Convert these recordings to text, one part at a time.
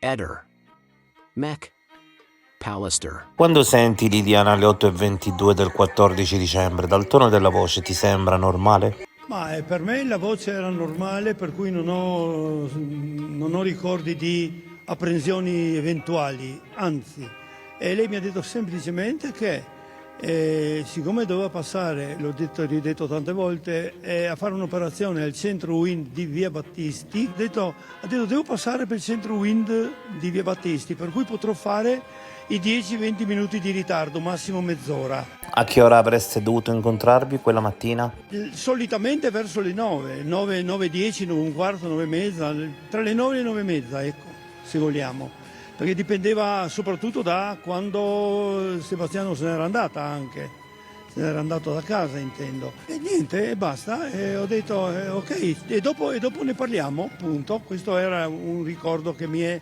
Eder. Mech. Pallister. Quando senti Liliana alle 8:22 del 14 dicembre, dal tono della voce ti sembra normale? Ma per me la voce era normale, per cui non ho ricordi di apprensioni eventuali, anzi. E lei mi ha detto semplicemente che siccome doveva passare, l'ho detto e ridetto tante volte, a fare un'operazione al centro Wind di Via Battisti, ha detto devo passare per il centro Wind di Via Battisti, per cui potrò fare i 10-20 minuti di ritardo, massimo mezz'ora. A che ora avreste dovuto incontrarvi quella mattina? Solitamente verso le 9, 9:10, 9 un quarto, 9 e mezza, tra le 9 e le 9 e mezza, ecco, se vogliamo. Perché dipendeva soprattutto da quando Sebastiano se n'era andata anche, se n'era andato da casa intendo. E niente, e basta, e ho detto ok, e dopo ne parliamo, appunto. Questo era un ricordo che mi è,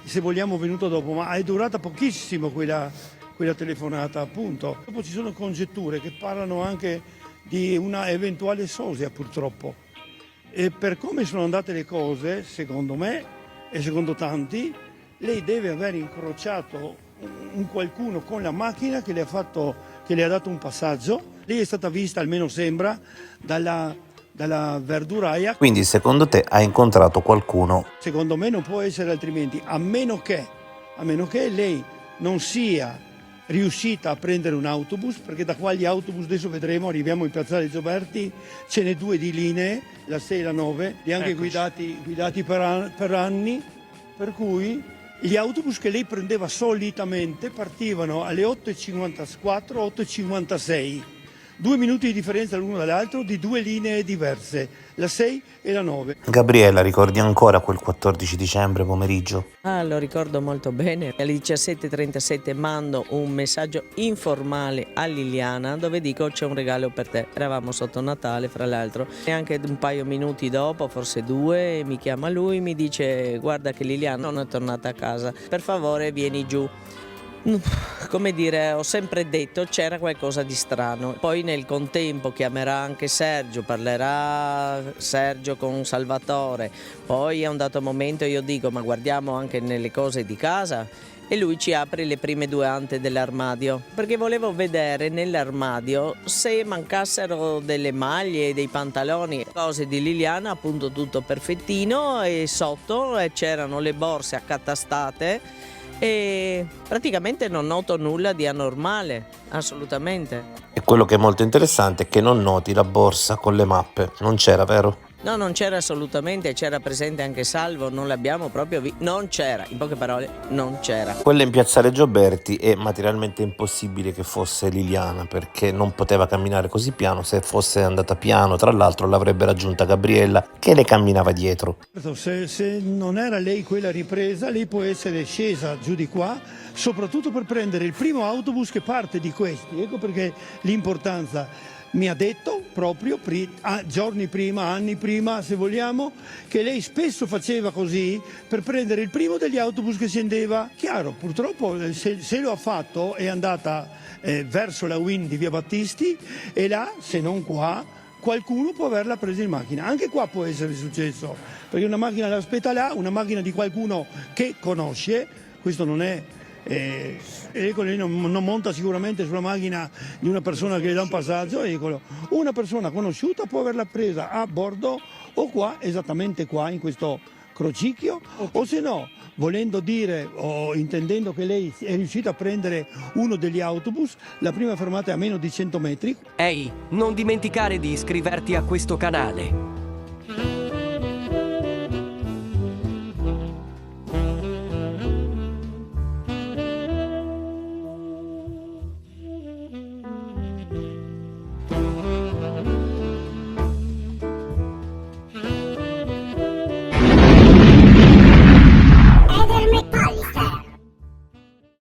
se vogliamo, venuto dopo, ma è durata pochissimo quella telefonata, appunto. Dopo ci sono congetture che parlano anche di una eventuale sosia, purtroppo. E per come sono andate le cose, secondo me e secondo tanti, lei deve aver incrociato un qualcuno con la macchina che le ha dato un passaggio. Lei è stata vista, almeno sembra, dalla verduraia. Quindi secondo te hai incontrato qualcuno? Secondo me non può essere altrimenti, a meno che lei non sia riuscita a prendere un autobus, perché da qua gli autobus, adesso vedremo, arriviamo in Piazzale Gioberti, ce n'è due di linee, la 6 e la 9, e anche guidati per anni, per cui gli autobus che lei prendeva solitamente partivano alle 8:54, 8:56. 2 minuti di differenza l'uno dall'altro di due linee diverse, la 6 e la 9. Gabriella, ricordi ancora quel 14 dicembre pomeriggio? Lo ricordo molto bene. Alle 17:37 mando un messaggio informale a Liliana dove dico c'è un regalo per te. Eravamo sotto Natale, fra l'altro, e anche un paio minuti dopo, forse 2, mi chiama lui, mi dice guarda che Liliana non è tornata a casa, per favore vieni giù. Come dire, ho sempre detto c'era qualcosa di strano. Poi nel contempo chiamerà anche Sergio, parlerà Sergio con Salvatore. Poi a un dato momento io dico ma guardiamo anche nelle cose di casa, e lui ci apre le prime 2 ante dell'armadio, perché volevo vedere nell'armadio se mancassero delle maglie, dei pantaloni, cose di Liliana, appunto tutto perfettino, e sotto c'erano le borse accatastate. E praticamente non noto nulla di anormale, assolutamente. E quello che è molto interessante è che non noti la borsa con le mappe. Non c'era, vero? No, non c'era assolutamente, c'era presente anche Salvo, non l'abbiamo proprio visto, non c'era, in poche parole, non c'era. Quella in Piazzale Gioberti è materialmente impossibile che fosse Liliana, perché non poteva camminare così piano. Se fosse andata piano, tra l'altro, l'avrebbe raggiunta Gabriella, che le camminava dietro. Se non era lei quella ripresa, lei può essere scesa giù di qua, soprattutto per prendere il primo autobus che parte di questi. Ecco perché l'importanza. Mi ha detto proprio giorni prima, anni prima, se vogliamo, che lei spesso faceva così per prendere il primo degli autobus che scendeva. Chiaro, purtroppo se lo ha fatto è andata verso la Wind di Via Battisti, e là, se non qua, qualcuno può averla presa in macchina. Anche qua può essere successo, perché una macchina l'aspetta là, una macchina di qualcuno che conosce, questo non è... ecco, lei non monta sicuramente sulla macchina di una persona che le dà un passaggio, eccolo. Una persona conosciuta può averla presa a bordo o qua, esattamente qua, in questo crocicchio, o se no, volendo dire o intendendo che lei è riuscita a prendere uno degli autobus, la prima fermata è a meno di 100 metri. Ehi, non dimenticare di iscriverti a questo canale.